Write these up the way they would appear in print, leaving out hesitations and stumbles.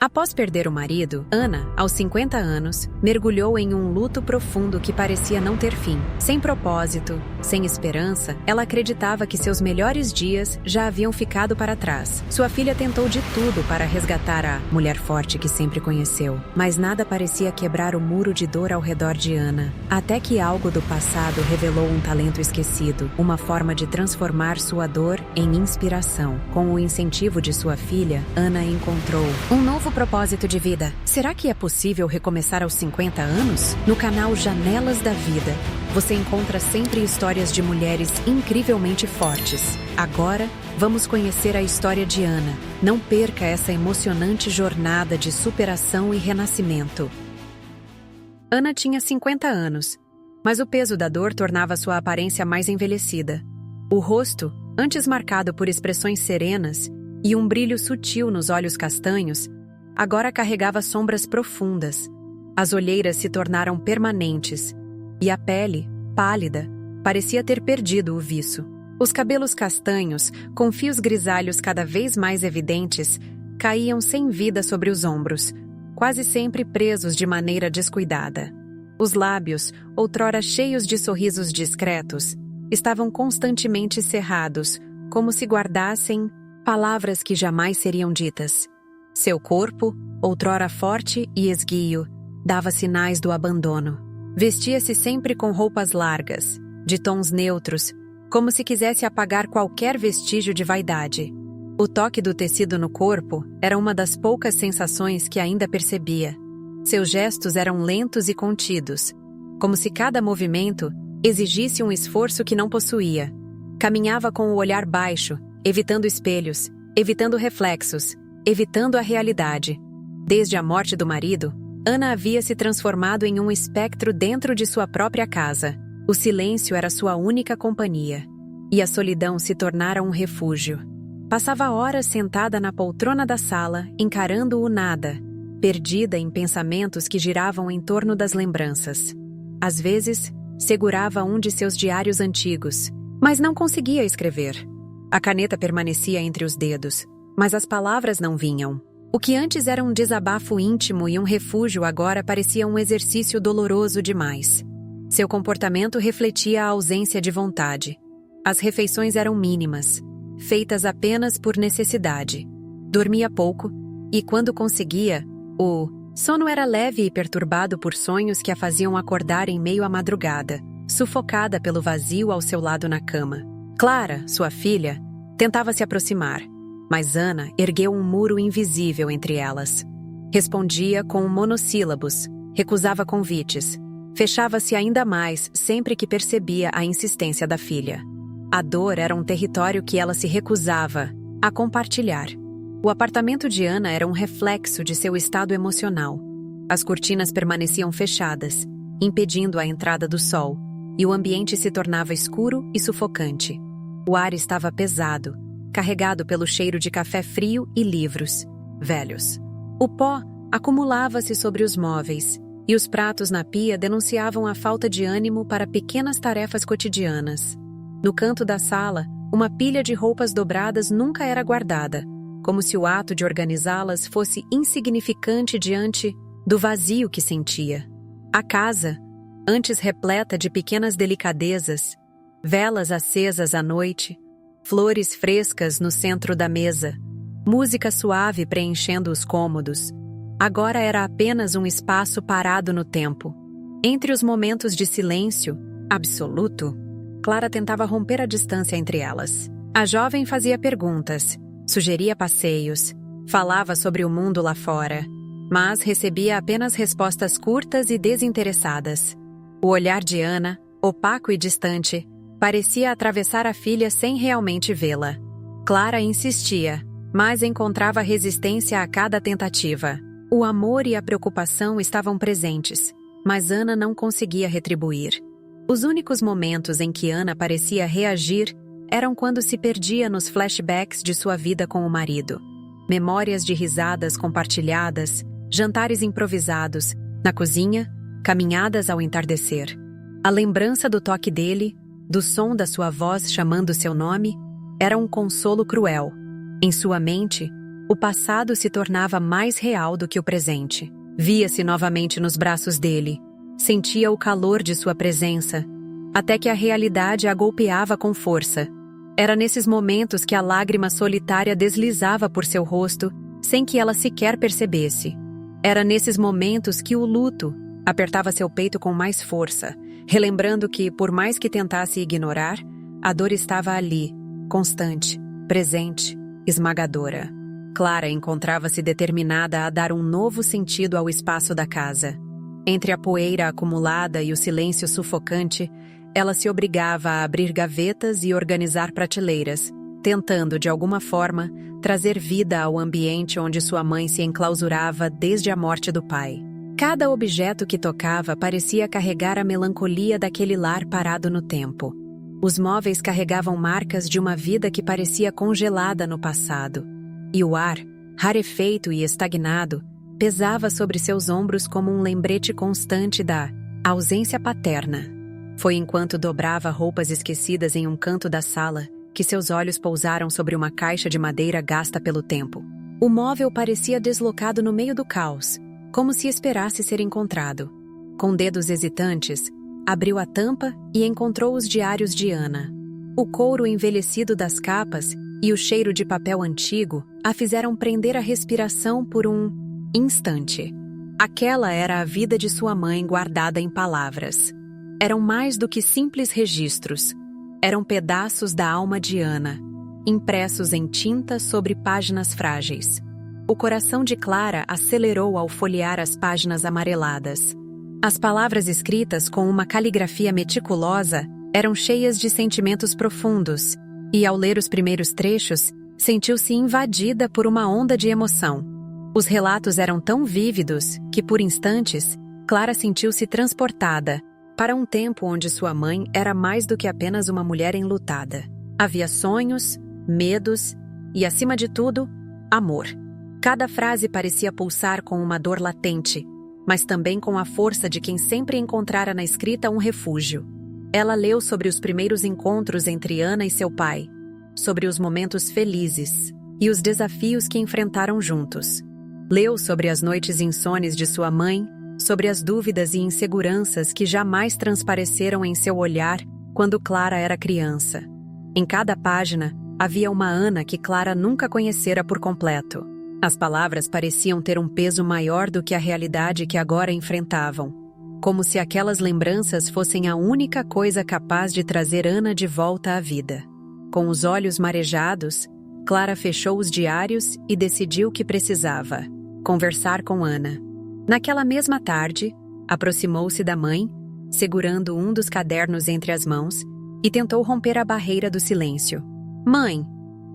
Após perder o marido, Ana, aos 50 anos, mergulhou em um luto profundo que parecia não ter fim. Sem propósito, sem esperança, ela acreditava que seus melhores dias já haviam ficado para trás. Sua filha tentou de tudo para resgatar a mulher forte que sempre conheceu, mas nada parecia quebrar o muro de dor ao redor de Ana. Até que algo do passado revelou um talento esquecido, uma forma de transformar sua dor em inspiração. Com o incentivo de sua filha, Ana encontrou um novo propósito de vida. Será que é possível recomeçar aos 50 anos? No canal Janelas da Vida, você encontra sempre histórias de mulheres incrivelmente fortes. Agora, vamos conhecer a história de Ana. Não perca essa emocionante jornada de superação e renascimento. Ana tinha 50 anos, mas o peso da dor tornava sua aparência mais envelhecida. O rosto, antes marcado por expressões serenas e um brilho sutil nos olhos castanhos, agora carregava sombras profundas. As olheiras se tornaram permanentes, e a pele, pálida, parecia ter perdido o viço. Os cabelos castanhos, com fios grisalhos cada vez mais evidentes, caíam sem vida sobre os ombros, quase sempre presos de maneira descuidada. Os lábios, outrora cheios de sorrisos discretos, estavam constantemente cerrados, como se guardassem palavras que jamais seriam ditas. Seu corpo, outrora forte e esguio, dava sinais do abandono. Vestia-se sempre com roupas largas, de tons neutros, como se quisesse apagar qualquer vestígio de vaidade. O toque do tecido no corpo era uma das poucas sensações que ainda percebia. Seus gestos eram lentos e contidos, como se cada movimento exigisse um esforço que não possuía. Caminhava com o olhar baixo, evitando espelhos, evitando reflexos, evitando a realidade. Desde a morte do marido, Ana havia se transformado em um espectro dentro de sua própria casa. O silêncio era sua única companhia, e a solidão se tornara um refúgio. Passava horas sentada na poltrona da sala, encarando o nada, perdida em pensamentos que giravam em torno das lembranças. Às vezes, segurava um de seus diários antigos, mas não conseguia escrever. A caneta permanecia entre os dedos, mas as palavras não vinham. O que antes era um desabafo íntimo e um refúgio agora parecia um exercício doloroso demais. Seu comportamento refletia a ausência de vontade. As refeições eram mínimas, feitas apenas por necessidade. Dormia pouco, e quando conseguia, o sono era leve e perturbado por sonhos que a faziam acordar em meio à madrugada, sufocada pelo vazio ao seu lado na cama. Clara, sua filha, tentava se aproximar, mas Ana ergueu um muro invisível entre elas. Respondia com monossílabos, recusava convites, fechava-se ainda mais sempre que percebia a insistência da filha. A dor era um território que ela se recusava a compartilhar. O apartamento de Ana era um reflexo de seu estado emocional. As cortinas permaneciam fechadas, impedindo a entrada do sol, e o ambiente se tornava escuro e sufocante. O ar estava pesado, carregado pelo cheiro de café frio e livros velhos. O pó acumulava-se sobre os móveis, e os pratos na pia denunciavam a falta de ânimo para pequenas tarefas cotidianas. No canto da sala, uma pilha de roupas dobradas nunca era guardada, como se o ato de organizá-las fosse insignificante diante do vazio que sentia. A casa, antes repleta de pequenas delicadezas, velas acesas à noite, flores frescas no centro da mesa, música suave preenchendo os cômodos, agora era apenas um espaço parado no tempo. Entre os momentos de silêncio absoluto, Clara tentava romper a distância entre elas. A jovem fazia perguntas, sugeria passeios, falava sobre o mundo lá fora, mas recebia apenas respostas curtas e desinteressadas. O olhar de Ana, opaco e distante, parecia atravessar a filha sem realmente vê-la. Clara insistia, mas encontrava resistência a cada tentativa. O amor e a preocupação estavam presentes, mas Ana não conseguia retribuir. Os únicos momentos em que Ana parecia reagir eram quando se perdia nos flashbacks de sua vida com o marido. Memórias de risadas compartilhadas, jantares improvisados, na cozinha, caminhadas ao entardecer. A lembrança do toque dele, do som da sua voz chamando seu nome, era um consolo cruel. Em sua mente, O passado se tornava mais real do que o presente. Via-se novamente nos braços dele. Sentia o calor de sua presença, até que a realidade a golpeava com força. Era nesses momentos que a lágrima solitária deslizava por seu rosto, sem que ela sequer percebesse. Era nesses momentos que o luto apertava seu peito com mais força, relembrando que, por mais que tentasse ignorar, a dor estava ali, constante, presente, esmagadora. Clara encontrava-se determinada a dar um novo sentido ao espaço da casa. Entre a poeira acumulada e o silêncio sufocante, ela se obrigava a abrir gavetas e organizar prateleiras, tentando, de alguma forma, trazer vida ao ambiente onde sua mãe se enclausurava desde a morte do pai. Cada objeto que tocava parecia carregar a melancolia daquele lar parado no tempo. Os móveis carregavam marcas de uma vida que parecia congelada no passado. E o ar, rarefeito e estagnado, pesava sobre seus ombros como um lembrete constante da ausência paterna. Foi enquanto dobrava roupas esquecidas em um canto da sala que seus olhos pousaram sobre uma caixa de madeira gasta pelo tempo. O móvel parecia deslocado no meio do caos, como se esperasse ser encontrado. Com dedos hesitantes, abriu a tampa e encontrou os diários de Ana. O couro envelhecido das capas e o cheiro de papel antigo a fizeram prender a respiração por um instante. Aquela era a vida de sua mãe guardada em palavras. Eram mais do que simples registros. Eram pedaços da alma de Ana, impressos em tinta sobre páginas frágeis. O coração de Clara acelerou ao folhear as páginas amareladas. As palavras escritas com uma caligrafia meticulosa eram cheias de sentimentos profundos, e ao ler os primeiros trechos, sentiu-se invadida por uma onda de emoção. Os relatos eram tão vívidos que, por instantes, Clara sentiu-se transportada para um tempo onde sua mãe era mais do que apenas uma mulher enlutada. Havia sonhos, medos e, acima de tudo, amor. Cada frase parecia pulsar com uma dor latente, mas também com a força de quem sempre encontrara na escrita um refúgio. Ela leu sobre os primeiros encontros entre Ana e seu pai, sobre os momentos felizes e os desafios que enfrentaram juntos. Leu sobre as noites insones de sua mãe, sobre as dúvidas e inseguranças que jamais transpareceram em seu olhar quando Clara era criança. Em cada página, havia uma Ana que Clara nunca conhecera por completo. As palavras pareciam ter um peso maior do que a realidade que agora enfrentavam, como se aquelas lembranças fossem a única coisa capaz de trazer Ana de volta à vida. Com os olhos marejados, Clara fechou os diários e decidiu que precisava conversar com Ana. Naquela mesma tarde, aproximou-se da mãe, segurando um dos cadernos entre as mãos, e tentou romper a barreira do silêncio. "Mãe,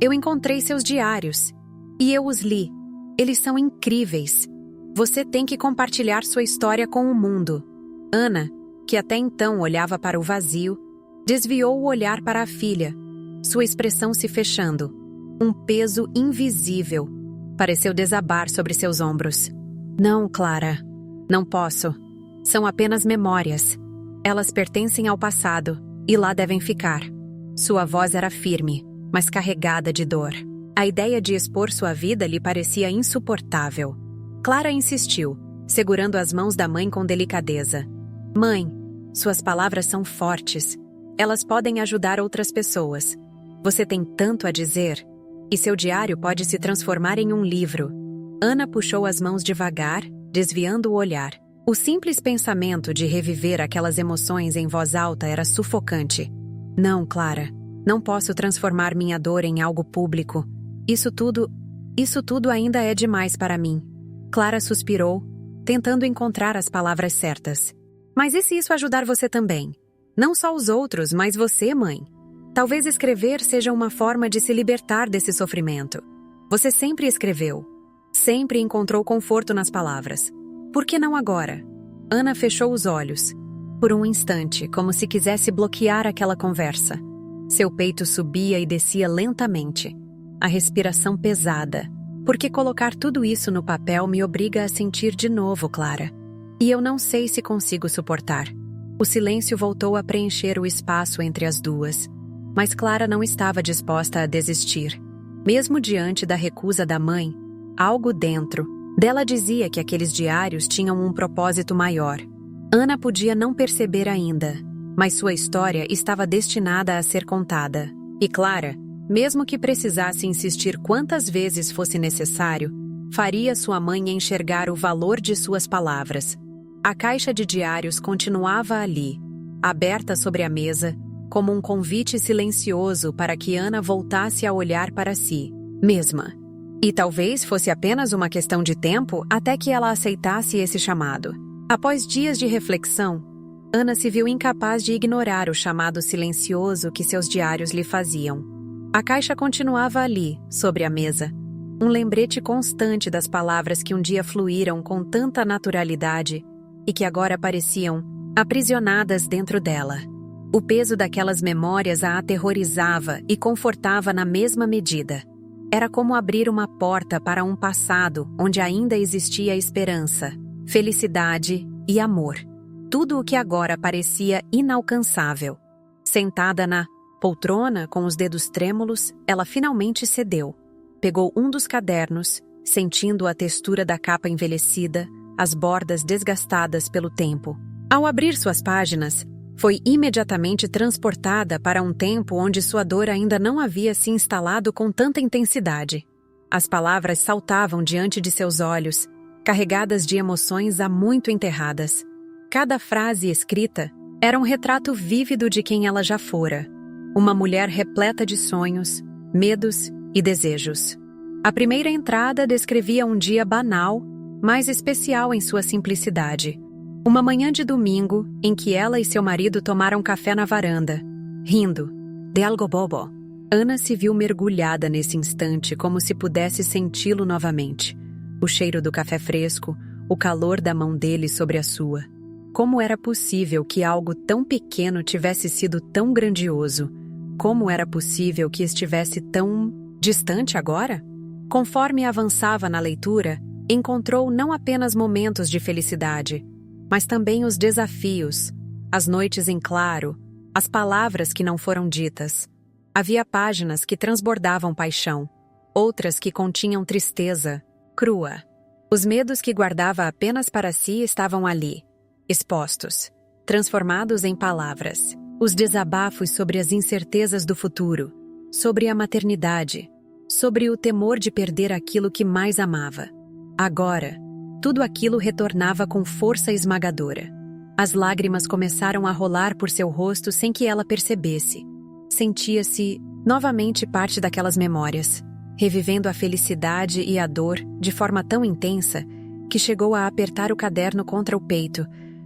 eu encontrei seus diários, e eu os li. Eles são incríveis. Você tem que compartilhar sua história com o mundo." Ana, que até então olhava para o vazio, desviou o olhar para a filha, sua expressão se fechando. Um peso invisível pareceu desabar sobre seus ombros. "Não, Clara. Não posso. São apenas memórias. Elas pertencem ao passado, e lá devem ficar." Sua voz era firme, mas carregada de dor. A ideia de expor sua vida lhe parecia insuportável. Clara insistiu, segurando as mãos da mãe com delicadeza. "Mãe, suas palavras são fortes. Elas podem ajudar outras pessoas. Você tem tanto a dizer, e seu diário pode se transformar em um livro." Ana puxou as mãos devagar, desviando o olhar. O simples pensamento de reviver aquelas emoções em voz alta era sufocante. "Não, Clara. Não posso transformar minha dor em algo público. Isso tudo ainda é demais para mim." Clara suspirou, tentando encontrar as palavras certas. "Mas e se isso ajudar você também? Não só os outros, mas você, mãe? Talvez escrever seja uma forma de se libertar desse sofrimento. Você sempre escreveu. Sempre encontrou conforto nas palavras. Por que não agora?" Ana fechou os olhos. Por um instante, como se quisesse bloquear aquela conversa. Seu peito subia e descia lentamente. A respiração pesada. "Porque colocar tudo isso no papel me obriga a sentir de novo, Clara. E eu não sei se consigo suportar." O silêncio voltou a preencher o espaço entre as duas. Mas Clara não estava disposta a desistir. Mesmo diante da recusa da mãe, algo dentro dela dizia que aqueles diários tinham um propósito maior. Ana podia não perceber ainda, mas sua história estava destinada a ser contada. E Clara, mesmo que precisasse insistir quantas vezes fosse necessário, faria sua mãe enxergar o valor de suas palavras. A caixa de diários continuava ali, aberta sobre a mesa, como um convite silencioso para que Ana voltasse a olhar para si mesma. E talvez fosse apenas uma questão de tempo até que ela aceitasse esse chamado. Após dias de reflexão, Ana se viu incapaz de ignorar o chamado silencioso que seus diários lhe faziam. A caixa continuava ali, sobre a mesa, um lembrete constante das palavras que um dia fluíram com tanta naturalidade e que agora pareciam aprisionadas dentro dela. O peso daquelas memórias a aterrorizava e confortava na mesma medida. Era como abrir uma porta para um passado onde ainda existia esperança, felicidade e amor. Tudo o que agora parecia inalcançável. Sentada na poltrona com os dedos trêmulos, ela finalmente cedeu. Pegou um dos cadernos, sentindo a textura da capa envelhecida, as bordas desgastadas pelo tempo. Ao abrir suas páginas, foi imediatamente transportada para um tempo onde sua dor ainda não havia se instalado com tanta intensidade. As palavras saltavam diante de seus olhos, carregadas de emoções há muito enterradas. Cada frase escrita era um retrato vívido de quem ela já fora. Uma mulher repleta de sonhos, medos e desejos. A primeira entrada descrevia um dia banal, mas especial em sua simplicidade. Uma manhã de domingo em que ela e seu marido tomaram café na varanda, rindo. De algo bobo. Ana se viu mergulhada nesse instante como se pudesse senti-lo novamente. O cheiro do café fresco, o calor da mão dele sobre a sua. Como era possível que algo tão pequeno tivesse sido tão grandioso? Como era possível que estivesse tão distante agora? Conforme avançava na leitura, encontrou não apenas momentos de felicidade, mas também os desafios, as noites em claro, as palavras que não foram ditas. Havia páginas que transbordavam paixão, outras que continham tristeza, crua. Os medos que guardava apenas para si estavam ali, expostos, transformados em palavras. Os desabafos sobre as incertezas do futuro, sobre a maternidade, sobre o temor de perder aquilo que mais amava. Agora, tudo aquilo retornava com força esmagadora. As lágrimas começaram a rolar por seu rosto sem que ela percebesse. Sentia-se novamente parte daquelas memórias, revivendo a felicidade e a dor de forma tão intensa que chegou a apertar o caderno contra o peito,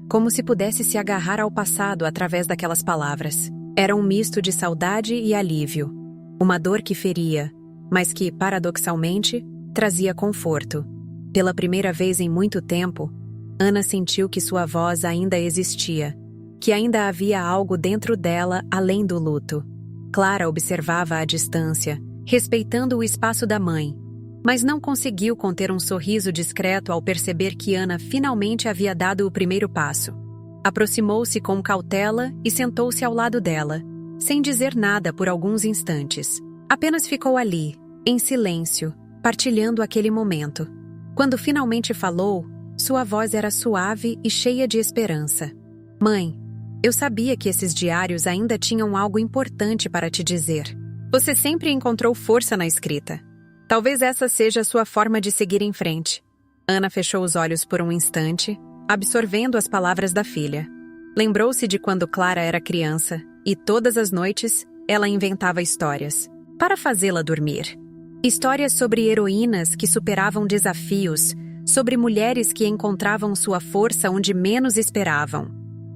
como se pudesse se agarrar ao passado através daquelas palavras. Era um misto de saudade e alívio. Uma dor que feria, mas que, paradoxalmente, trazia conforto. Pela primeira vez em muito tempo, Ana sentiu que sua voz ainda existia, que ainda havia algo dentro dela além do luto. Clara observava à distância, respeitando o espaço da mãe, mas não conseguiu conter um sorriso discreto ao perceber que Ana finalmente havia dado o primeiro passo. Aproximou-se com cautela e sentou-se ao lado dela, sem dizer nada por alguns instantes. Apenas ficou ali, em silêncio, partilhando aquele momento. Quando finalmente falou, sua voz era suave e cheia de esperança. Mãe, eu sabia que esses diários ainda tinham algo importante para te dizer. Você sempre encontrou força na escrita. Talvez essa seja a sua forma de seguir em frente. Ana fechou os olhos por um instante, absorvendo as palavras da filha. Lembrou-se de quando Clara era criança, e todas as noites ela inventava histórias, para fazê-la dormir. Histórias sobre heroínas que superavam desafios, sobre mulheres que encontravam sua força onde menos esperavam.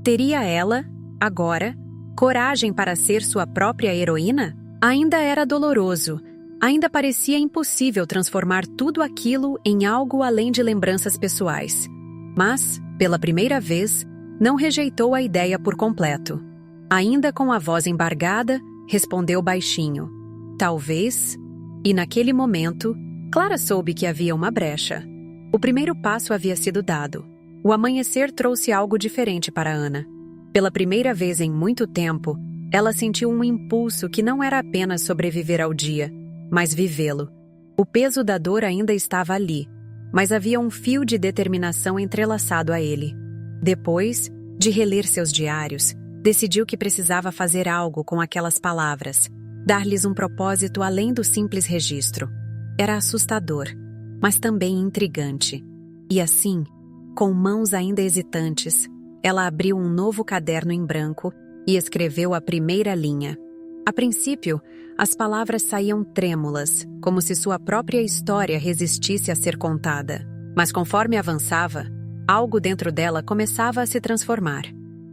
Teria ela, agora, coragem para ser sua própria heroína? Ainda era doloroso, ainda parecia impossível transformar tudo aquilo em algo além de lembranças pessoais. Mas, pela primeira vez, não rejeitou a ideia por completo. Ainda com a voz embargada, respondeu baixinho: talvez. E naquele momento, Clara soube que havia uma brecha. O primeiro passo havia sido dado. O amanhecer trouxe algo diferente para Ana. Pela primeira vez em muito tempo, ela sentiu um impulso que não era apenas sobreviver ao dia, mas vivê-lo. O peso da dor ainda estava ali, mas havia um fio de determinação entrelaçado a ele. Depois de reler seus diários, decidiu que precisava fazer algo com aquelas palavras, dar-lhes um propósito além do simples registro. Era assustador, mas também intrigante. E assim, com mãos ainda hesitantes, ela abriu um novo caderno em branco e escreveu a primeira linha. A princípio, as palavras saíam trêmulas, como se sua própria história resistisse a ser contada. Mas conforme avançava, algo dentro dela começava a se transformar.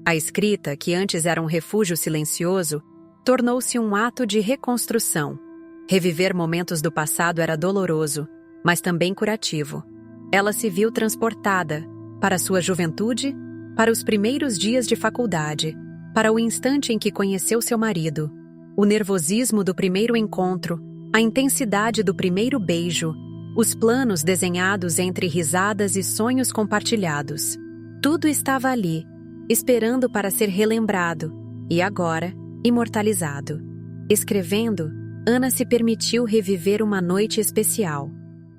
A escrita, que antes era um refúgio silencioso, tornou-se um ato de reconstrução. Reviver momentos do passado era doloroso, mas também curativo. Ela se viu transportada para sua juventude, para os primeiros dias de faculdade, para o instante em que conheceu seu marido, o nervosismo do primeiro encontro, a intensidade do primeiro beijo, os planos desenhados entre risadas e sonhos compartilhados. Tudo estava ali, esperando para ser relembrado, e agora, imortalizado. Escrevendo, Ana se permitiu reviver uma noite especial.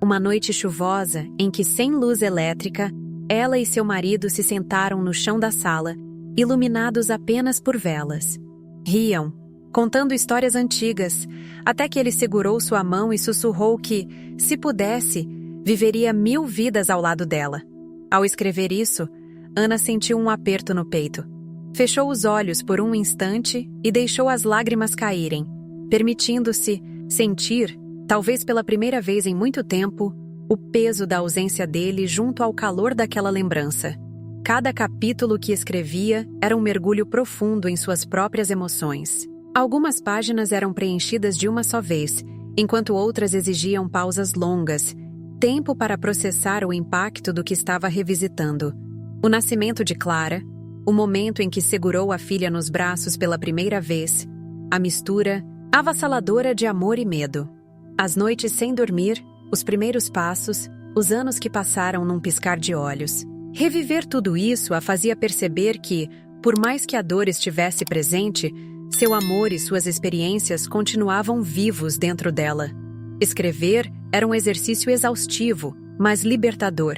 Uma noite chuvosa em que, sem luz elétrica, ela e seu marido se sentaram no chão da sala, iluminados apenas por velas. Riam, contando histórias antigas, até que ele segurou sua mão e sussurrou que, se pudesse, viveria 1000 vidas ao lado dela. Ao escrever isso, Ana sentiu um aperto no peito. Fechou os olhos por um instante e deixou as lágrimas caírem, permitindo-se sentir, talvez pela primeira vez em muito tempo, o peso da ausência dele junto ao calor daquela lembrança. Cada capítulo que escrevia era um mergulho profundo em suas próprias emoções. Algumas páginas eram preenchidas de uma só vez, enquanto outras exigiam pausas longas, tempo para processar o impacto do que estava revisitando. O nascimento de Clara, o momento em que segurou a filha nos braços pela primeira vez, a mistura avassaladora de amor e medo. As noites sem dormir, os primeiros passos, os anos que passaram num piscar de olhos. Reviver tudo isso a fazia perceber que, por mais que a dor estivesse presente, seu amor e suas experiências continuavam vivos dentro dela. Escrever era um exercício exaustivo, mas libertador.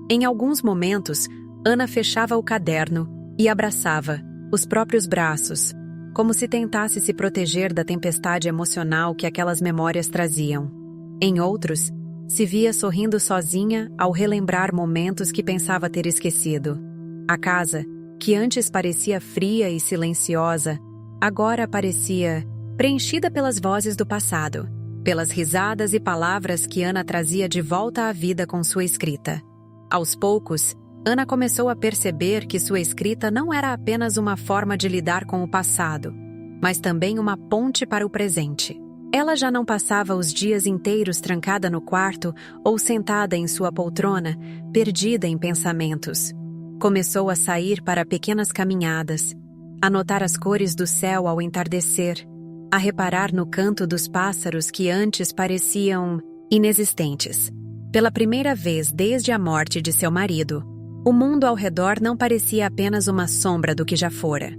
Em alguns momentos, Ana fechava o caderno e abraçava os próprios braços, como se tentasse se proteger da tempestade emocional que aquelas memórias traziam. Em outros, se via sorrindo sozinha ao relembrar momentos que pensava ter esquecido. A casa, que antes parecia fria e silenciosa, agora parecia preenchida pelas vozes do passado, pelas risadas e palavras que Ana trazia de volta à vida com sua escrita. Aos poucos, Ana começou a perceber que sua escrita não era apenas uma forma de lidar com o passado, mas também uma ponte para o presente. Ela já não passava os dias inteiros trancada no quarto ou sentada em sua poltrona, perdida em pensamentos. Começou a sair para pequenas caminhadas, a notar as cores do céu ao entardecer, a reparar no canto dos pássaros que antes pareciam inexistentes. Pela primeira vez desde a morte de seu marido, o mundo ao redor não parecia apenas uma sombra do que já fora.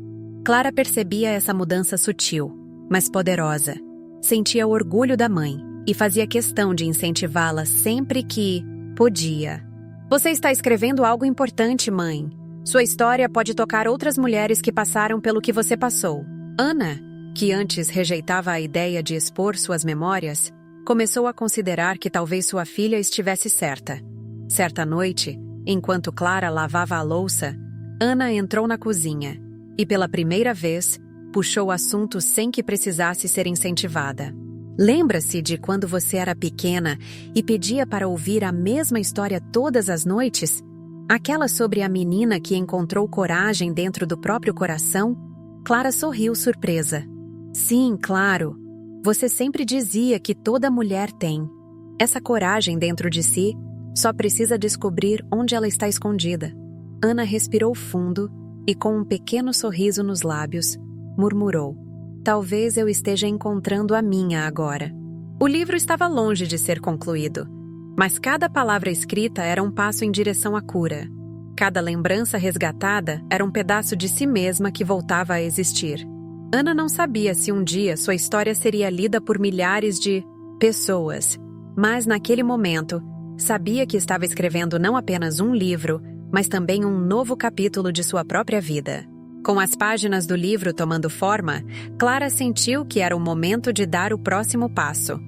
Clara percebia essa mudança sutil, mas poderosa. Sentia o orgulho da mãe e fazia questão de incentivá-la sempre que podia. Você está escrevendo algo importante, mãe. Sua história pode tocar outras mulheres que passaram pelo que você passou. Ana, que antes rejeitava a ideia de expor suas memórias, começou a considerar que talvez sua filha estivesse certa. Certa noite, enquanto Clara lavava a louça, Ana entrou na cozinha e, pela primeira vez, puxou o assunto sem que precisasse ser incentivada. Lembra-se de quando você era pequena e pedia para ouvir a mesma história todas as noites? Aquela sobre a menina que encontrou coragem dentro do próprio coração? Clara sorriu surpresa. Sim, claro. Você sempre dizia que toda mulher tem. Essa coragem dentro de si só precisa descobrir onde ela está escondida. Ana respirou fundo e, com um pequeno sorriso nos lábios, murmurou: talvez eu esteja encontrando a minha agora. O livro estava longe de ser concluído, mas cada palavra escrita era um passo em direção à cura. Cada lembrança resgatada era um pedaço de si mesma que voltava a existir. Ana não sabia se um dia sua história seria lida por milhares de pessoas, Mas naquele momento, sabia que estava escrevendo não apenas um livro, mas também um novo capítulo de sua própria vida. Com as páginas do livro tomando forma, Clara sentiu que era o momento de dar o próximo passo.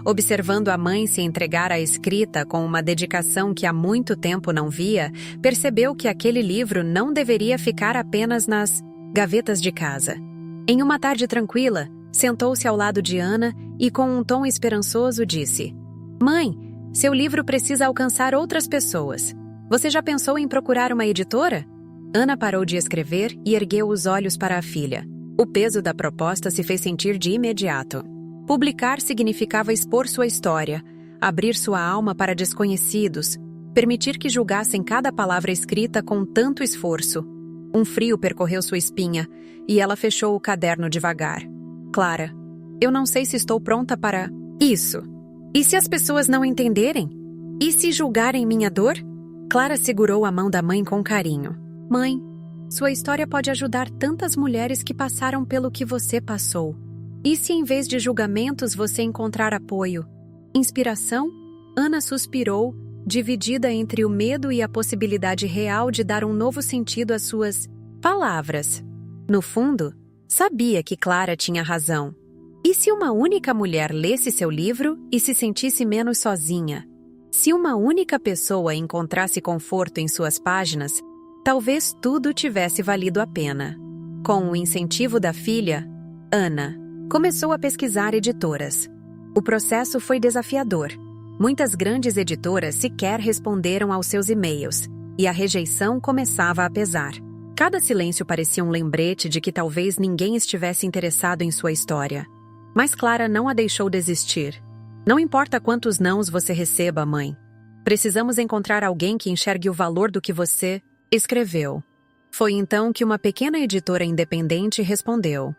Observando a mãe se entregar à escrita com uma dedicação que há muito tempo não via, percebeu que aquele livro não deveria ficar apenas nas gavetas de casa. Em uma tarde tranquila, sentou-se ao lado de Ana e, com um tom esperançoso, disse: "Mãe, seu livro precisa alcançar outras pessoas. Você já pensou em procurar uma editora?" Ana parou de escrever e ergueu os olhos para a filha. O peso da proposta se fez sentir de imediato. Publicar significava expor sua história, abrir sua alma para desconhecidos, permitir que julgassem cada palavra escrita com tanto esforço. Um frio percorreu sua espinha e ela fechou o caderno devagar. "Clara, eu não sei se estou pronta para isso. E se as pessoas não entenderem? E se julgarem minha dor?" Clara segurou a mão da mãe com carinho. "Mãe, sua história pode ajudar tantas mulheres que passaram pelo que você passou. E se em vez de julgamentos você encontrar apoio, inspiração?" Ana suspirou, dividida entre o medo e a possibilidade real de dar um novo sentido às suas palavras. No fundo, sabia que Clara tinha razão. E se uma única mulher lesse seu livro e se sentisse menos sozinha? Se uma única pessoa encontrasse conforto em suas páginas, talvez tudo tivesse valido a pena. Com o incentivo da filha, Ana começou a pesquisar editoras. O processo foi desafiador. Muitas grandes editoras sequer responderam aos seus e-mails, e a rejeição começava a pesar. Cada silêncio parecia um lembrete de que talvez ninguém estivesse interessado em sua história. Mas Clara não a deixou desistir. "Não importa quantos nãos você receba, mãe. Precisamos encontrar alguém que enxergue o valor do que você escreveu." Foi então que uma pequena editora independente respondeu.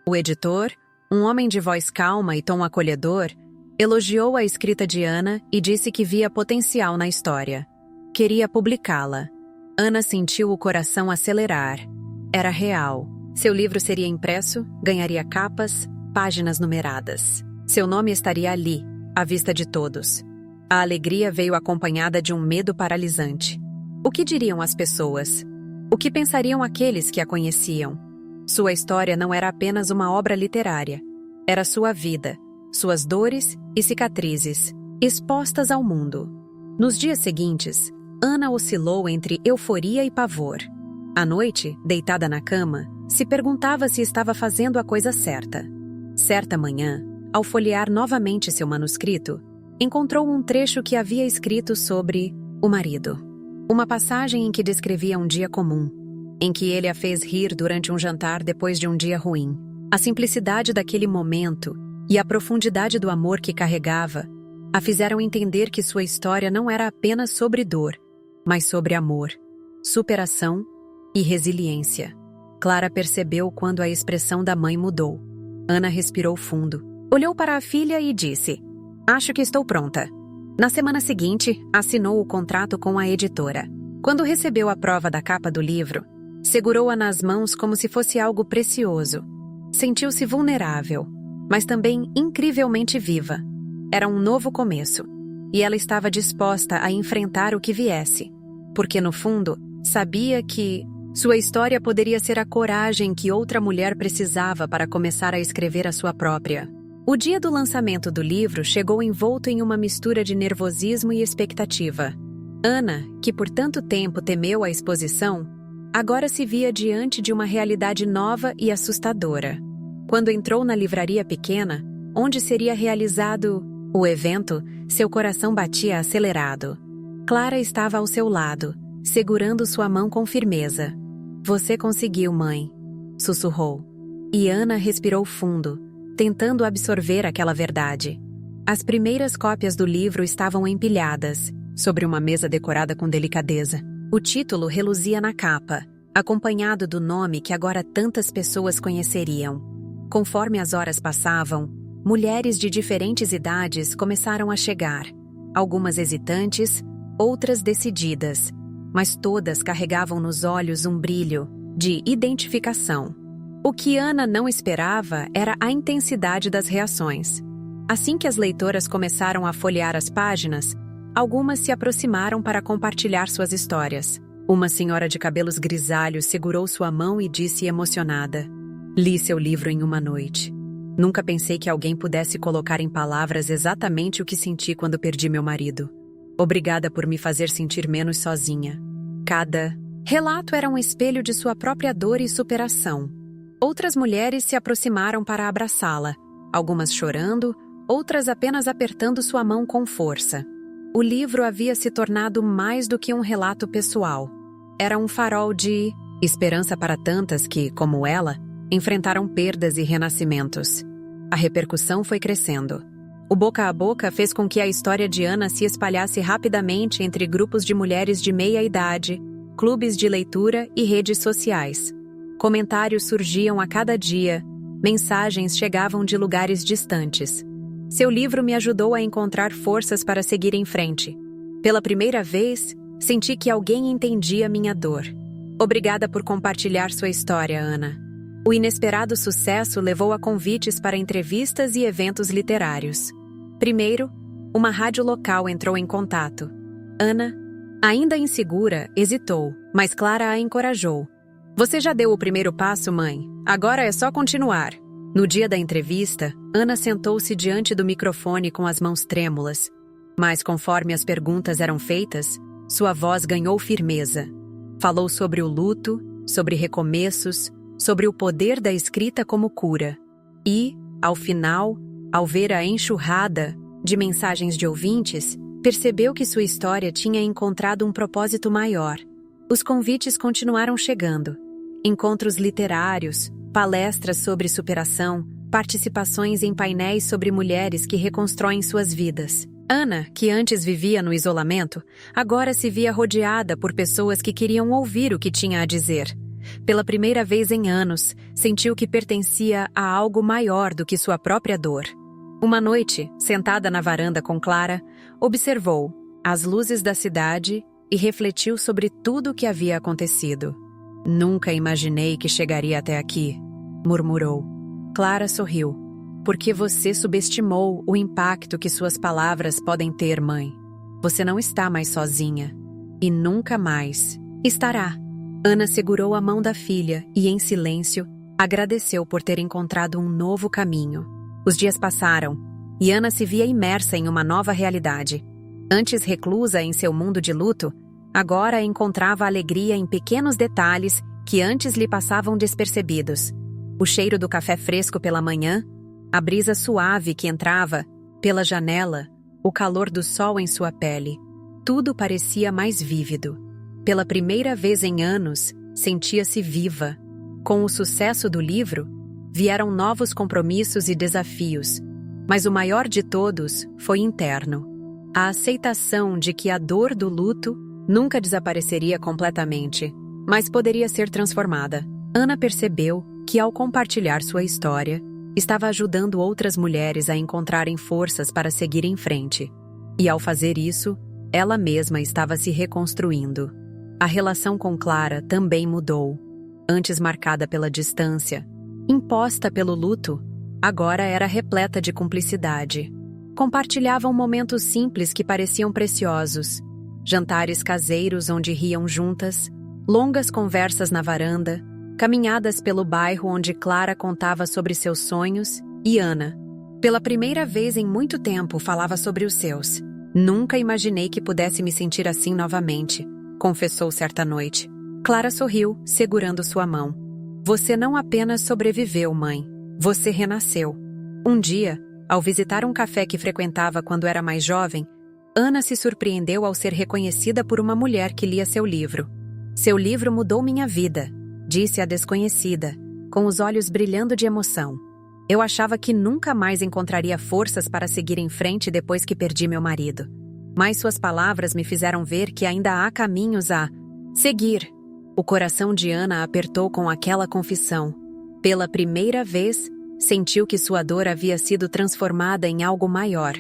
O editor, um homem de voz calma e tom acolhedor, elogiou a escrita de Ana e disse que via potencial na história. Queria publicá-la. Ana sentiu o coração acelerar. Era real. Seu livro seria impresso, ganharia capas, páginas numeradas. Seu nome estaria ali, à vista de todos. A alegria veio acompanhada de um medo paralisante. O que diriam as pessoas? O que pensariam aqueles que a conheciam? Sua história não era apenas uma obra literária. Era sua vida, suas dores e cicatrizes, expostas ao mundo. Nos dias seguintes, Ana oscilou entre euforia e pavor. À noite, deitada na cama, se perguntava se estava fazendo a coisa certa. Certa manhã, ao folhear novamente seu manuscrito, encontrou um trecho que havia escrito sobre o marido. Uma passagem em que descrevia um dia comum, em que ele a fez rir durante um jantar depois de um dia ruim. A simplicidade daquele momento e a profundidade do amor que carregava a fizeram entender que sua história não era apenas sobre dor, mas sobre amor, superação e resiliência. Clara percebeu quando a expressão da mãe mudou. Ana respirou fundo, olhou para a filha e disse: "Acho que estou pronta." Na semana seguinte, assinou o contrato com a editora. Quando recebeu a prova da capa do livro, segurou-a nas mãos como se fosse algo precioso. Sentiu-se vulnerável, mas também incrivelmente viva. Era um novo começo, e ela estava disposta a enfrentar o que viesse, porque no fundo, sabia que sua história poderia ser a coragem que outra mulher precisava para começar a escrever a sua própria. O dia do lançamento do livro chegou envolto em uma mistura de nervosismo e expectativa. Ana, que por tanto tempo temeu a exposição, agora se via diante de uma realidade nova e assustadora. Quando entrou na livraria pequena, onde seria realizado o evento, seu coração batia acelerado. Clara estava ao seu lado, segurando sua mão com firmeza. "Você conseguiu, mãe", sussurrou. E Ana respirou fundo, tentando absorver aquela verdade. As primeiras cópias do livro estavam empilhadas, sobre uma mesa decorada com delicadeza. O título reluzia na capa, acompanhado do nome que agora tantas pessoas conheceriam. Conforme as horas passavam, mulheres de diferentes idades começaram a chegar, algumas hesitantes, outras decididas, mas todas carregavam nos olhos um brilho de identificação. O que Ana não esperava era a intensidade das reações. Assim que as leitoras começaram a folhear as páginas, algumas se aproximaram para compartilhar suas histórias. Uma senhora de cabelos grisalhos segurou sua mão e disse emocionada: "Li seu livro em uma noite. Nunca pensei que alguém pudesse colocar em palavras exatamente o que senti quando perdi meu marido. Obrigada por me fazer sentir menos sozinha." Cada relato era um espelho de sua própria dor e superação. Outras mulheres se aproximaram para abraçá-la, algumas chorando, outras apenas apertando sua mão com força. O livro havia se tornado mais do que um relato pessoal. Era um farol de esperança para tantas que, como ela, enfrentaram perdas e renascimentos. A repercussão foi crescendo. O boca a boca fez com que a história de Ana se espalhasse rapidamente entre grupos de mulheres de meia idade, clubes de leitura e redes sociais. Comentários surgiam a cada dia, mensagens chegavam de lugares distantes. Seu livro me ajudou a encontrar forças para seguir em frente. Pela primeira vez, senti que alguém entendia minha dor. Obrigada por compartilhar sua história, Ana. O inesperado sucesso levou a convites para entrevistas e eventos literários. Primeiro, uma rádio local entrou em contato. Ana, ainda insegura, hesitou, mas Clara a encorajou. "Você já deu o primeiro passo, mãe. Agora é só continuar." No dia da entrevista, Ana sentou-se diante do microfone com as mãos trêmulas. Mas conforme as perguntas eram feitas, sua voz ganhou firmeza. Falou sobre o luto, sobre recomeços, sobre o poder da escrita como cura. E, ao final, ao ver a enxurrada de mensagens de ouvintes, percebeu que sua história tinha encontrado um propósito maior. Os convites continuaram chegando. Encontros literários, palestras sobre superação, participações em painéis sobre mulheres que reconstroem suas vidas. Ana, que antes vivia no isolamento, agora se via rodeada por pessoas que queriam ouvir o que tinha a dizer. Pela primeira vez em anos, sentiu que pertencia a algo maior do que sua própria dor. Uma noite, sentada na varanda com Clara, observou as luzes da cidade e refletiu sobre tudo o que havia acontecido. "Nunca imaginei que chegaria até aqui", murmurou. Clara sorriu. "Porque você subestimou o impacto que suas palavras podem ter, mãe. Você não está mais sozinha. E nunca mais estará." Ana segurou a mão da filha e, em silêncio, agradeceu por ter encontrado um novo caminho. Os dias passaram, e Ana se via imersa em uma nova realidade. Antes reclusa em seu mundo de luto, agora encontrava alegria em pequenos detalhes que antes lhe passavam despercebidos. O cheiro do café fresco pela manhã, a brisa suave que entrava pela janela, o calor do sol em sua pele. Tudo parecia mais vívido. Pela primeira vez em anos, sentia-se viva. Com o sucesso do livro, vieram novos compromissos e desafios, mas o maior de todos foi interno. A aceitação de que a dor do luto nunca desapareceria completamente, mas poderia ser transformada. Ana percebeu que, ao compartilhar sua história, estava ajudando outras mulheres a encontrarem forças para seguir em frente. E, ao fazer isso, ela mesma estava se reconstruindo. A relação com Clara também mudou. Antes marcada pela distância, imposta pelo luto, agora era repleta de cumplicidade. Compartilhavam momentos simples que pareciam preciosos. Jantares caseiros onde riam juntas, longas conversas na varanda, caminhadas pelo bairro onde Clara contava sobre seus sonhos e Ana, pela primeira vez em muito tempo, falava sobre os seus. "Nunca imaginei que pudesse me sentir assim novamente", confessou certa noite. Clara sorriu, segurando sua mão. "Você não apenas sobreviveu, mãe. Você renasceu." Um dia, ao visitar um café que frequentava quando era mais jovem, Ana se surpreendeu ao ser reconhecida por uma mulher que lia seu livro. "Seu livro mudou minha vida", disse a desconhecida, com os olhos brilhando de emoção. "Eu achava que nunca mais encontraria forças para seguir em frente depois que perdi meu marido. Mas suas palavras me fizeram ver que ainda há caminhos a seguir." O coração de Ana apertou com aquela confissão. Pela primeira vez, sentiu que sua dor havia sido transformada em algo maior,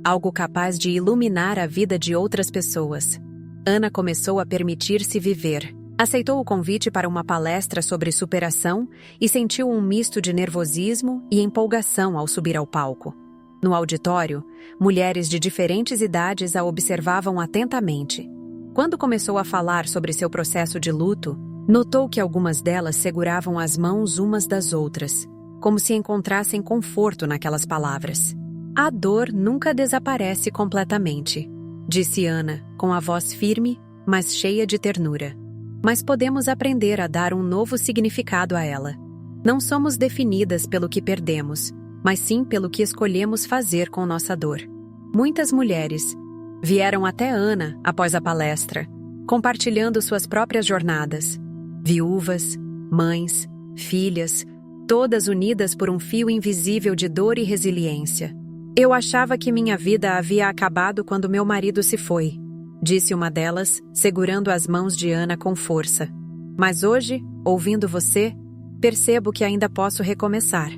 algo capaz de iluminar a vida de outras pessoas. Ana começou a permitir-se viver. Aceitou o convite para uma palestra sobre superação e sentiu um misto de nervosismo e empolgação ao subir ao palco. No auditório, mulheres de diferentes idades a observavam atentamente. Quando começou a falar sobre seu processo de luto, notou que algumas delas seguravam as mãos umas das outras, como se encontrassem conforto naquelas palavras. A dor nunca desaparece completamente, disse Ana, com a voz firme, mas cheia de ternura. Mas podemos aprender a dar um novo significado a ela. Não somos definidas pelo que perdemos, mas sim pelo que escolhemos fazer com nossa dor. Muitas mulheres vieram até Ana após a palestra, compartilhando suas próprias jornadas. Viúvas, mães, filhas, todas unidas por um fio invisível de dor e resiliência. Eu achava que minha vida havia acabado quando meu marido se foi, disse uma delas, segurando as mãos de Ana com força. Mas hoje, ouvindo você, percebo que ainda posso recomeçar.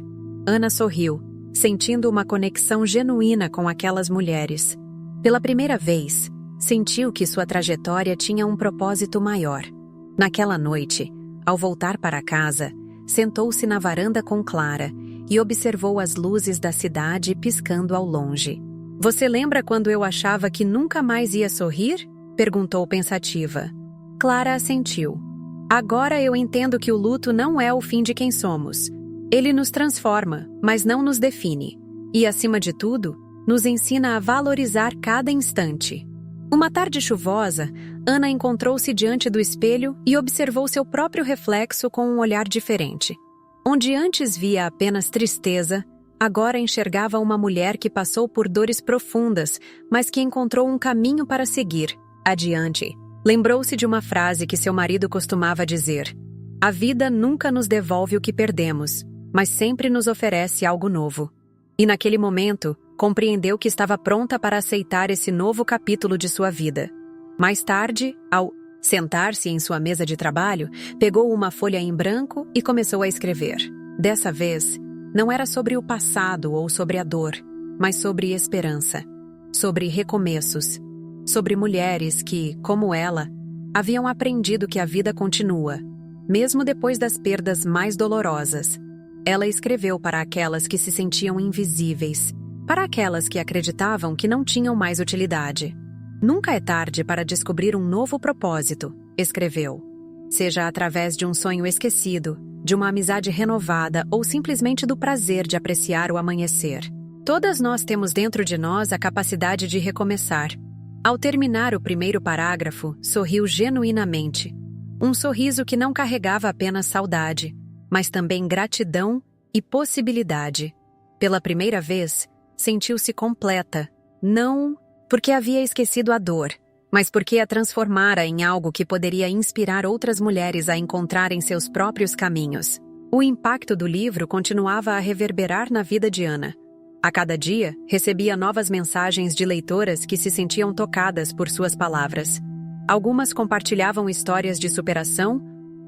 Ana sorriu, sentindo uma conexão genuína com aquelas mulheres. Pela primeira vez, sentiu que sua trajetória tinha um propósito maior. Naquela noite, ao voltar para casa, sentou-se na varanda com Clara e observou as luzes da cidade piscando ao longe. Você lembra quando eu achava que nunca mais ia sorrir? Perguntou pensativa. Clara assentiu. Agora eu entendo que o luto não é o fim de quem somos. Ele nos transforma, mas não nos define. E, acima de tudo, nos ensina a valorizar cada instante. Uma tarde chuvosa, Ana encontrou-se diante do espelho e observou seu próprio reflexo com um olhar diferente. Onde antes via apenas tristeza, agora enxergava uma mulher que passou por dores profundas, mas que encontrou um caminho para seguir, adiante. Lembrou-se de uma frase que seu marido costumava dizer: a vida nunca nos devolve o que perdemos, mas sempre nos oferece algo novo. E naquele momento, compreendeu que estava pronta para aceitar esse novo capítulo de sua vida. Mais tarde, ao sentar-se em sua mesa de trabalho, pegou uma folha em branco e começou a escrever. Dessa vez, não era sobre o passado ou sobre a dor, mas sobre esperança, sobre recomeços, sobre mulheres que, como ela, haviam aprendido que a vida continua, mesmo depois das perdas mais dolorosas. Ela escreveu para aquelas que se sentiam invisíveis, para aquelas que acreditavam que não tinham mais utilidade. Nunca é tarde para descobrir um novo propósito, escreveu. Seja através de um sonho esquecido, de uma amizade renovada ou simplesmente do prazer de apreciar o amanhecer. Todas nós temos dentro de nós a capacidade de recomeçar. Ao terminar o primeiro parágrafo, sorriu genuinamente. Um sorriso que não carregava apenas saudade, mas também gratidão e possibilidade. Pela primeira vez, sentiu-se completa, não porque havia esquecido a dor, mas porque a transformara em algo que poderia inspirar outras mulheres a encontrarem seus próprios caminhos. O impacto do livro continuava a reverberar na vida de Ana. A cada dia, recebia novas mensagens de leitoras que se sentiam tocadas por suas palavras. Algumas compartilhavam histórias de superação,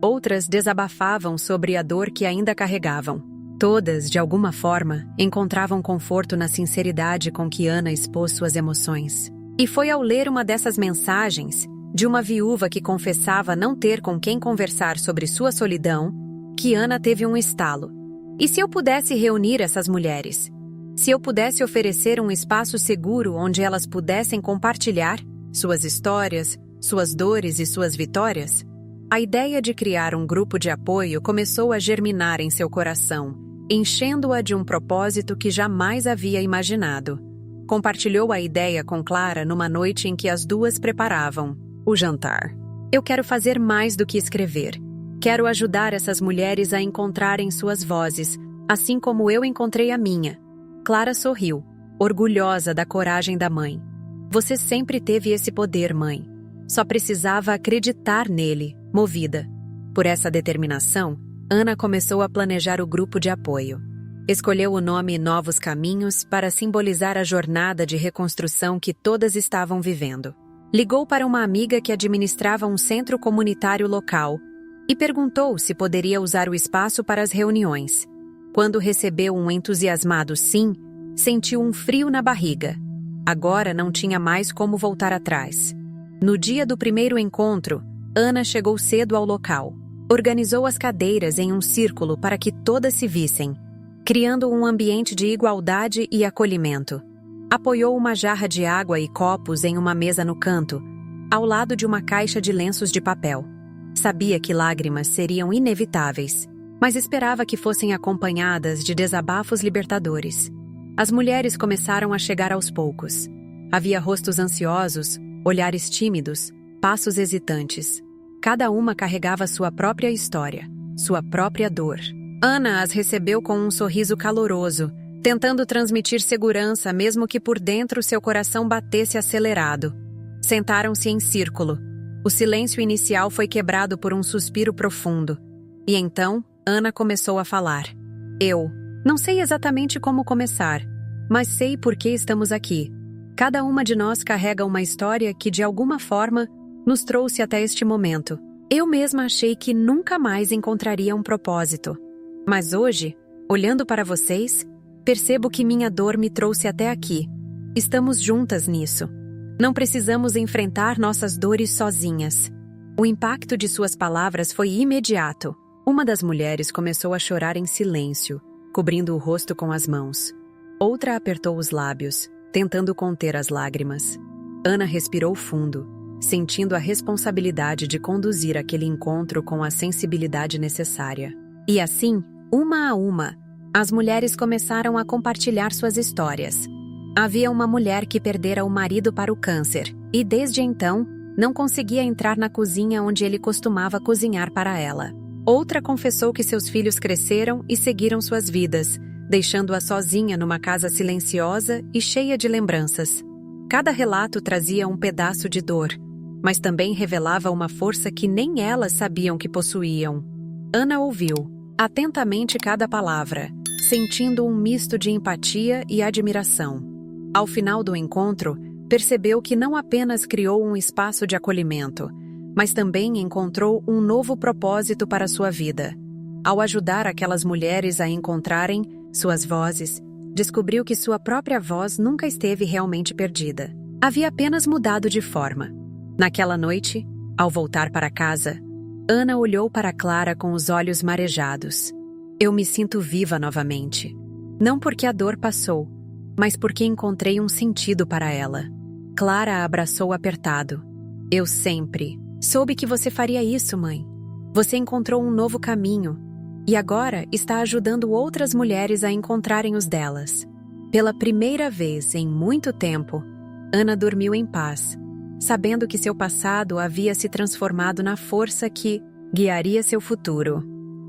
outras desabafavam sobre a dor que ainda carregavam. Todas, de alguma forma, encontravam conforto na sinceridade com que Ana expôs suas emoções. E foi ao ler uma dessas mensagens, de uma viúva que confessava não ter com quem conversar sobre sua solidão, que Ana teve um estalo. E se eu pudesse reunir essas mulheres? Se eu pudesse oferecer um espaço seguro onde elas pudessem compartilhar suas histórias, suas dores e suas vitórias? A ideia de criar um grupo de apoio começou a germinar em seu coração, enchendo-a de um propósito que jamais havia imaginado. Compartilhou a ideia com Clara numa noite em que as duas preparavam o jantar. Eu quero fazer mais do que escrever. Quero ajudar essas mulheres a encontrarem suas vozes, assim como eu encontrei a minha. Clara sorriu, orgulhosa da coragem da mãe. Você sempre teve esse poder, mãe. Só precisava acreditar nele, movida. Por essa determinação, Ana começou a planejar o grupo de apoio. Escolheu o nome Novos Caminhos para simbolizar a jornada de reconstrução que todas estavam vivendo. Ligou para uma amiga que administrava um centro comunitário local e perguntou se poderia usar o espaço para as reuniões. Quando recebeu um entusiasmado sim, sentiu um frio na barriga. Agora não tinha mais como voltar atrás. No dia do primeiro encontro, Ana chegou cedo ao local. Organizou as cadeiras em um círculo para que todas se vissem. criando um ambiente de igualdade e acolhimento. Apoiou uma jarra de água e copos em uma mesa no canto, ao lado de uma caixa de lenços de papel. Sabia que lágrimas seriam inevitáveis, mas esperava que fossem acompanhadas de desabafos libertadores. As mulheres começaram a chegar aos poucos. Havia rostos ansiosos, olhares tímidos, passos hesitantes. Cada uma carregava sua própria história, sua própria dor. Ana as recebeu com um sorriso caloroso, tentando transmitir segurança mesmo que por dentro seu coração batesse acelerado. Sentaram-se em círculo. O silêncio inicial foi quebrado por um suspiro profundo. E então, Ana começou a falar. Eu não sei exatamente como começar, mas sei por que estamos aqui. Cada uma de nós carrega uma história que, de alguma forma, nos trouxe até este momento. Eu mesma achei que nunca mais encontraria um propósito. Mas hoje, olhando para vocês, percebo que minha dor me trouxe até aqui. Estamos juntas nisso. Não precisamos enfrentar nossas dores sozinhas. O impacto de suas palavras foi imediato. Uma das mulheres começou a chorar em silêncio, cobrindo o rosto com as mãos. Outra apertou os lábios, tentando conter as lágrimas. Ana respirou fundo, sentindo a responsabilidade de conduzir aquele encontro com a sensibilidade necessária. E assim, uma a uma, as mulheres começaram a compartilhar suas histórias. Havia uma mulher que perdera o marido para o câncer e, desde então, não conseguia entrar na cozinha onde ele costumava cozinhar para ela. Outra confessou que seus filhos cresceram e seguiram suas vidas, deixando-a sozinha numa casa silenciosa e cheia de lembranças. Cada relato trazia um pedaço de dor, mas também revelava uma força que nem elas sabiam que possuíam. Ana ouviu atentamente cada palavra, sentindo um misto de empatia e admiração. Ao final do encontro, percebeu que não apenas criou um espaço de acolhimento, mas também encontrou um novo propósito para sua vida. Ao ajudar aquelas mulheres a encontrarem suas vozes, descobriu que sua própria voz nunca esteve realmente perdida. Havia apenas mudado de forma. Naquela noite, ao voltar para casa, Ana olhou para Clara com os olhos marejados. Eu me sinto viva novamente. Não porque a dor passou, mas porque encontrei um sentido para ela. Clara a abraçou apertado. Eu sempre soube que você faria isso, mãe. Você encontrou um novo caminho e agora está ajudando outras mulheres a encontrarem os delas. Pela primeira vez em muito tempo, Ana dormiu em paz, sabendo que seu passado havia se transformado na força que guiaria seu futuro.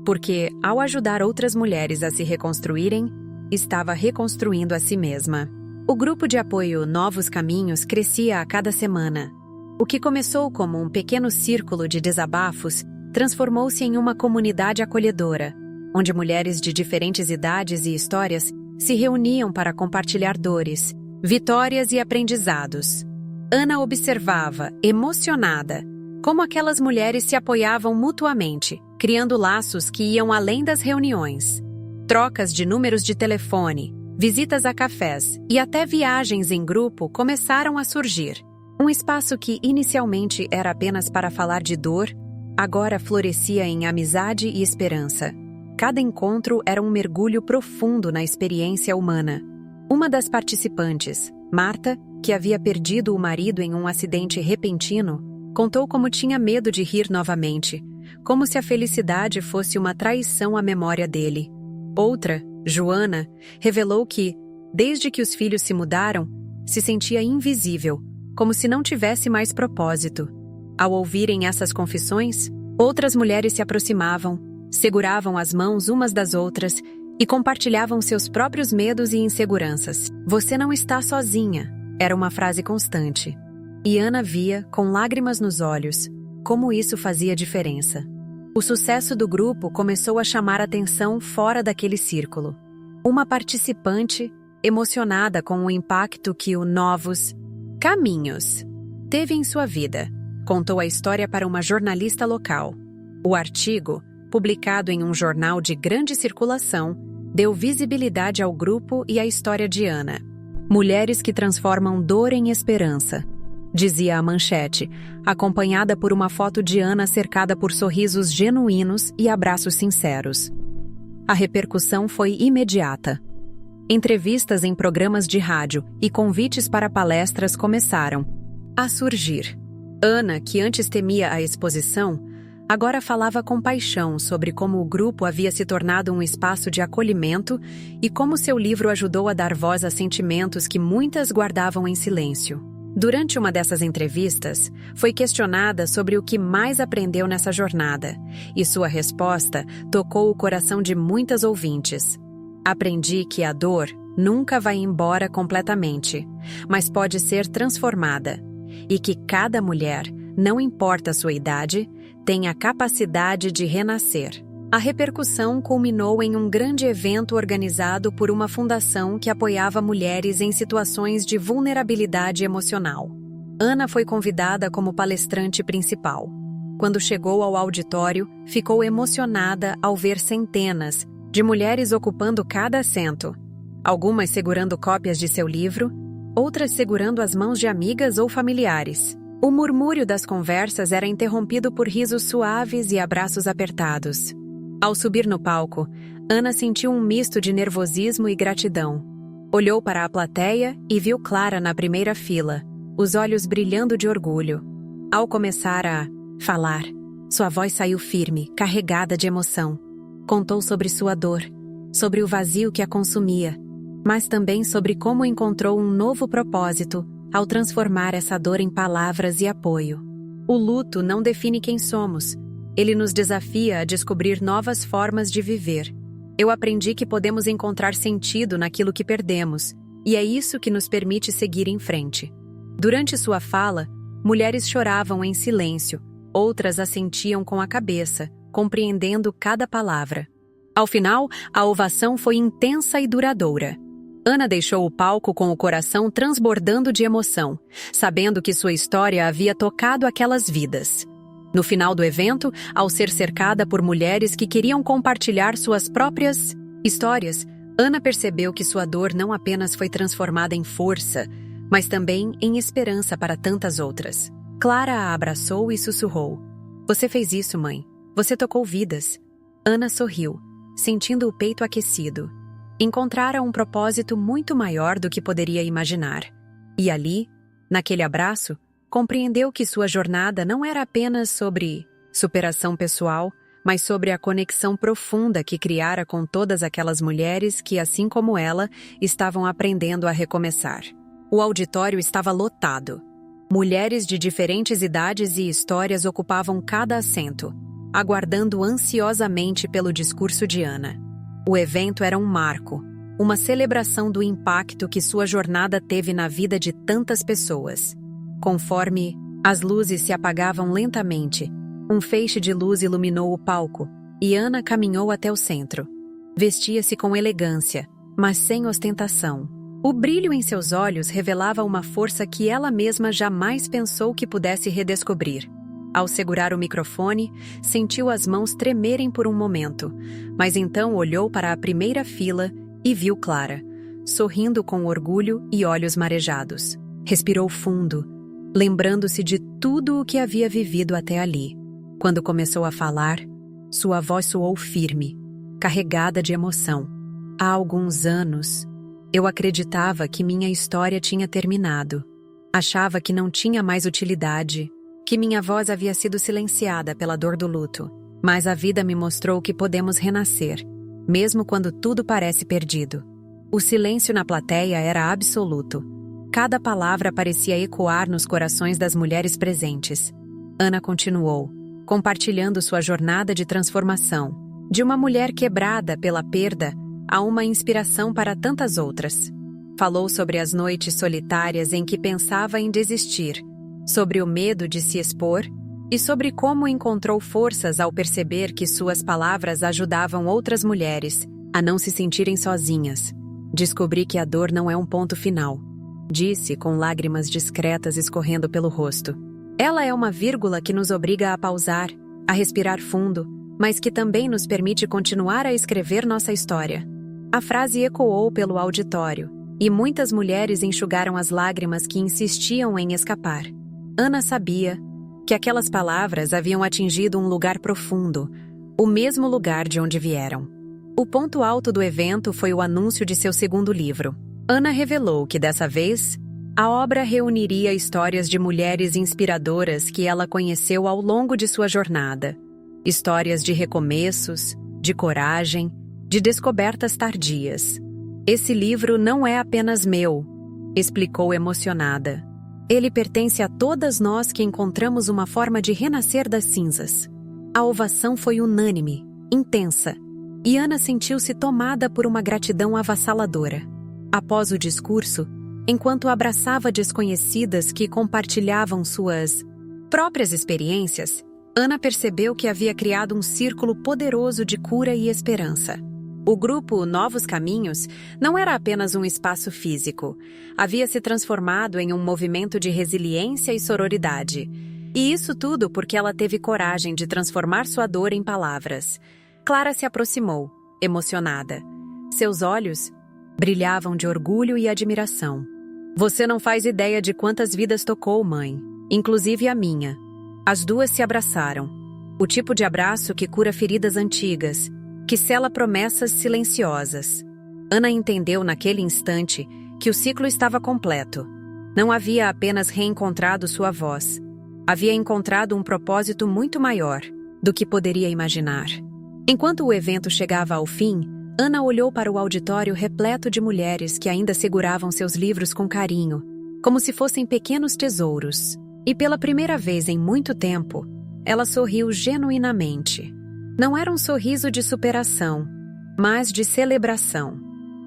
Porque, ao ajudar outras mulheres a se reconstruírem, estava reconstruindo a si mesma. O grupo de apoio Novos Caminhos crescia a cada semana. O que começou como um pequeno círculo de desabafos transformou-se em uma comunidade acolhedora, onde mulheres de diferentes idades e histórias se reuniam para compartilhar dores, vitórias e aprendizados. Ana observava, emocionada, como aquelas mulheres se apoiavam mutuamente, criando laços que iam além das reuniões. Trocas de números de telefone, visitas a cafés e até viagens em grupo começaram a surgir. Um espaço que inicialmente era apenas para falar de dor, agora florescia em amizade e esperança. Cada encontro era um mergulho profundo na experiência humana. Uma das participantes, Marta, que havia perdido o marido em um acidente repentino, contou como tinha medo de rir novamente, como se a felicidade fosse uma traição à memória dele. Outra, Joana, revelou que, desde que os filhos se mudaram, se sentia invisível, como se não tivesse mais propósito. Ao ouvirem essas confissões, outras mulheres se aproximavam, seguravam as mãos umas das outras e compartilhavam seus próprios medos e inseguranças. Você não está sozinha, era uma frase constante. E Ana via, com lágrimas nos olhos, como isso fazia diferença. O sucesso do grupo começou a chamar atenção fora daquele círculo. Uma participante, emocionada com o impacto que o Novos Caminhos teve em sua vida, contou a história para uma jornalista local. O artigo, publicado em um jornal de grande circulação, deu visibilidade ao grupo e à história de Ana. Mulheres que transformam dor em esperança, dizia a manchete, acompanhada por uma foto de Ana cercada por sorrisos genuínos e abraços sinceros. A repercussão foi imediata. Entrevistas em programas de rádio e convites para palestras começaram a surgir. Ana, que antes temia a exposição, agora falava com paixão sobre como o grupo havia se tornado um espaço de acolhimento e como seu livro ajudou a dar voz a sentimentos que muitas guardavam em silêncio. Durante uma dessas entrevistas, foi questionada sobre o que mais aprendeu nessa jornada, e sua resposta tocou o coração de muitas ouvintes. Aprendi que a dor nunca vai embora completamente, mas pode ser transformada, e que cada mulher, não importa a sua idade, tem a capacidade de renascer. A repercussão culminou em um grande evento organizado por uma fundação que apoiava mulheres em situações de vulnerabilidade emocional. Ana foi convidada como palestrante principal. Quando chegou ao auditório, ficou emocionada ao ver centenas de mulheres ocupando cada assento, algumas segurando cópias de seu livro, outras segurando as mãos de amigas ou familiares. O murmúrio das conversas era interrompido por risos suaves e abraços apertados. Ao subir no palco, Ana sentiu um misto de nervosismo e gratidão. Olhou para a plateia e viu Clara na primeira fila, os olhos brilhando de orgulho. Ao começar a falar, sua voz saiu firme, carregada de emoção. Contou sobre sua dor, sobre o vazio que a consumia, mas também sobre como encontrou um novo propósito ao transformar essa dor em palavras e apoio. O luto não define quem somos. Ele nos desafia a descobrir novas formas de viver. Eu aprendi que podemos encontrar sentido naquilo que perdemos, e é isso que nos permite seguir em frente. Durante sua fala, mulheres choravam em silêncio, outras assentiam com a cabeça, compreendendo cada palavra. Ao final, a ovação foi intensa e duradoura. Ana deixou o palco com o coração transbordando de emoção, sabendo que sua história havia tocado aquelas vidas. No final do evento, ao ser cercada por mulheres que queriam compartilhar suas próprias histórias, Ana percebeu que sua dor não apenas foi transformada em força, mas também em esperança para tantas outras. Clara a abraçou e sussurrou: "Você fez isso, mãe. Você tocou vidas." Ana sorriu, sentindo o peito aquecido. Encontrara um propósito muito maior do que poderia imaginar. E ali, naquele abraço, compreendeu que sua jornada não era apenas sobre superação pessoal, mas sobre a conexão profunda que criara com todas aquelas mulheres que, assim como ela, estavam aprendendo a recomeçar. O auditório estava lotado. Mulheres de diferentes idades e histórias ocupavam cada assento, aguardando ansiosamente pelo discurso de Ana. O evento era um marco, uma celebração do impacto que sua jornada teve na vida de tantas pessoas. Conforme as luzes se apagavam lentamente, um feixe de luz iluminou o palco e Ana caminhou até o centro. Vestia-se com elegância, mas sem ostentação. O brilho em seus olhos revelava uma força que ela mesma jamais pensou que pudesse redescobrir. Ao segurar o microfone, sentiu as mãos tremerem por um momento, mas então olhou para a primeira fila e viu Clara, sorrindo com orgulho e olhos marejados. Respirou fundo, lembrando-se de tudo o que havia vivido até ali. Quando começou a falar, sua voz soou firme, carregada de emoção. Há alguns anos, eu acreditava que minha história tinha terminado. Achava que não tinha mais utilidade, que minha voz havia sido silenciada pela dor do luto. Mas a vida me mostrou que podemos renascer, mesmo quando tudo parece perdido. O silêncio na plateia era absoluto. Cada palavra parecia ecoar nos corações das mulheres presentes. Ana continuou, compartilhando sua jornada de transformação, de uma mulher quebrada pela perda a uma inspiração para tantas outras. Falou sobre as noites solitárias em que pensava em desistir, sobre o medo de se expor e sobre como encontrou forças ao perceber que suas palavras ajudavam outras mulheres a não se sentirem sozinhas. Descobri que a dor não é um ponto final, disse com lágrimas discretas escorrendo pelo rosto. Ela é uma vírgula que nos obriga a pausar, a respirar fundo, mas que também nos permite continuar a escrever nossa história. A frase ecoou pelo auditório, e muitas mulheres enxugaram as lágrimas que insistiam em escapar. Ana sabia que aquelas palavras haviam atingido um lugar profundo, o mesmo lugar de onde vieram. O ponto alto do evento foi o anúncio de seu segundo livro. Ana revelou que, dessa vez, a obra reuniria histórias de mulheres inspiradoras que ela conheceu ao longo de sua jornada. Histórias de recomeços, de coragem, de descobertas tardias. Esse livro não é apenas meu, explicou emocionada. Ele pertence a todas nós que encontramos uma forma de renascer das cinzas. A ovação foi unânime, intensa, e Ana sentiu-se tomada por uma gratidão avassaladora. Após o discurso, enquanto abraçava desconhecidas que compartilhavam suas próprias experiências, Ana percebeu que havia criado um círculo poderoso de cura e esperança. O grupo Novos Caminhos não era apenas um espaço físico, havia se transformado em um movimento de resiliência e sororidade. E isso tudo porque ela teve coragem de transformar sua dor em palavras. Clara se aproximou, emocionada. Seus olhos brilhavam de orgulho e admiração. Você não faz ideia de quantas vidas tocou, mãe, inclusive a minha. As duas se abraçaram. O tipo de abraço que cura feridas antigas, que sela promessas silenciosas. Ana entendeu naquele instante que o ciclo estava completo. Não havia apenas reencontrado sua voz. Havia encontrado um propósito muito maior do que poderia imaginar. Enquanto o evento chegava ao fim, Ana olhou para o auditório repleto de mulheres que ainda seguravam seus livros com carinho, como se fossem pequenos tesouros. E pela primeira vez em muito tempo, ela sorriu genuinamente. Não era um sorriso de superação, mas de celebração.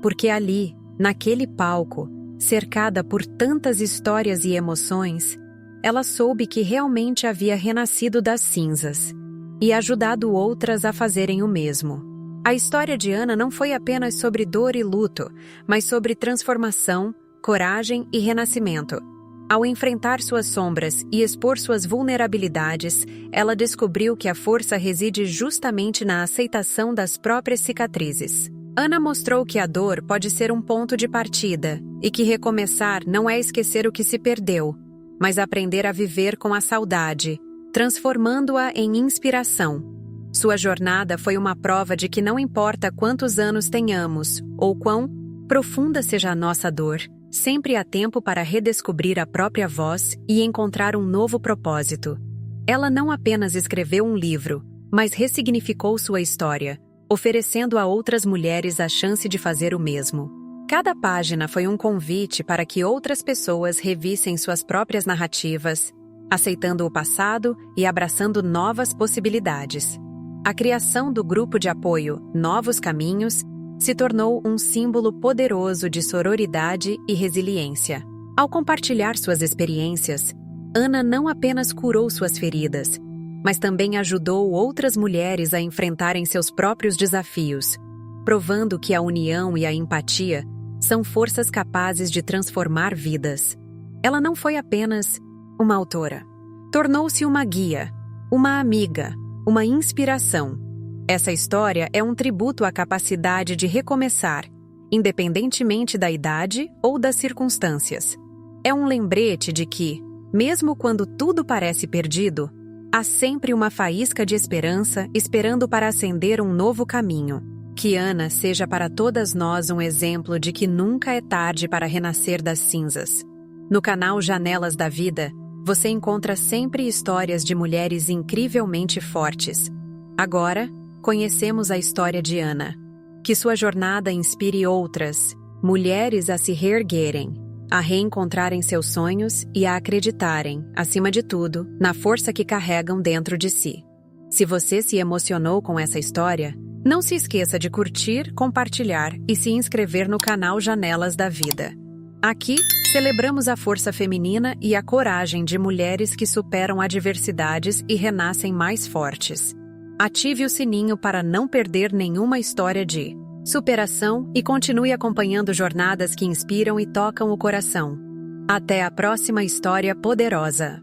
Porque ali, naquele palco, cercada por tantas histórias e emoções, ela soube que realmente havia renascido das cinzas e ajudado outras a fazerem o mesmo. A história de Ana não foi apenas sobre dor e luto, mas sobre transformação, coragem e renascimento. Ao enfrentar suas sombras e expor suas vulnerabilidades, ela descobriu que a força reside justamente na aceitação das próprias cicatrizes. Ana mostrou que a dor pode ser um ponto de partida e que recomeçar não é esquecer o que se perdeu, mas aprender a viver com a saudade, transformando-a em inspiração. Sua jornada foi uma prova de que não importa quantos anos tenhamos ou quão profunda seja a nossa dor, sempre há tempo para redescobrir a própria voz e encontrar um novo propósito. Ela não apenas escreveu um livro, mas ressignificou sua história, oferecendo a outras mulheres a chance de fazer o mesmo. Cada página foi um convite para que outras pessoas revissem suas próprias narrativas, aceitando o passado e abraçando novas possibilidades. A criação do grupo de apoio Novos Caminhos se tornou um símbolo poderoso de sororidade e resiliência. Ao compartilhar suas experiências, Ana não apenas curou suas feridas, mas também ajudou outras mulheres a enfrentarem seus próprios desafios, provando que a união e a empatia são forças capazes de transformar vidas. Ela não foi apenas uma autora. Tornou-se uma guia, uma amiga, uma inspiração. Essa história é um tributo à capacidade de recomeçar, independentemente da idade ou das circunstâncias. É um lembrete de que, mesmo quando tudo parece perdido, há sempre uma faísca de esperança esperando para acender um novo caminho. Que Ana seja para todas nós um exemplo de que nunca é tarde para renascer das cinzas. No canal Janelas da Vida, você encontra sempre histórias de mulheres incrivelmente fortes. Agora, conhecemos a história de Ana. Que sua jornada inspire outras, mulheres a se reerguerem, a reencontrarem seus sonhos e a acreditarem, acima de tudo, na força que carregam dentro de si. Se você se emocionou com essa história, não se esqueça de curtir, compartilhar e se inscrever no canal Janelas da Vida. Aqui, celebramos a força feminina e a coragem de mulheres que superam adversidades e renascem mais fortes. Ative o sininho para não perder nenhuma história de superação e continue acompanhando jornadas que inspiram e tocam o coração. Até a próxima história poderosa!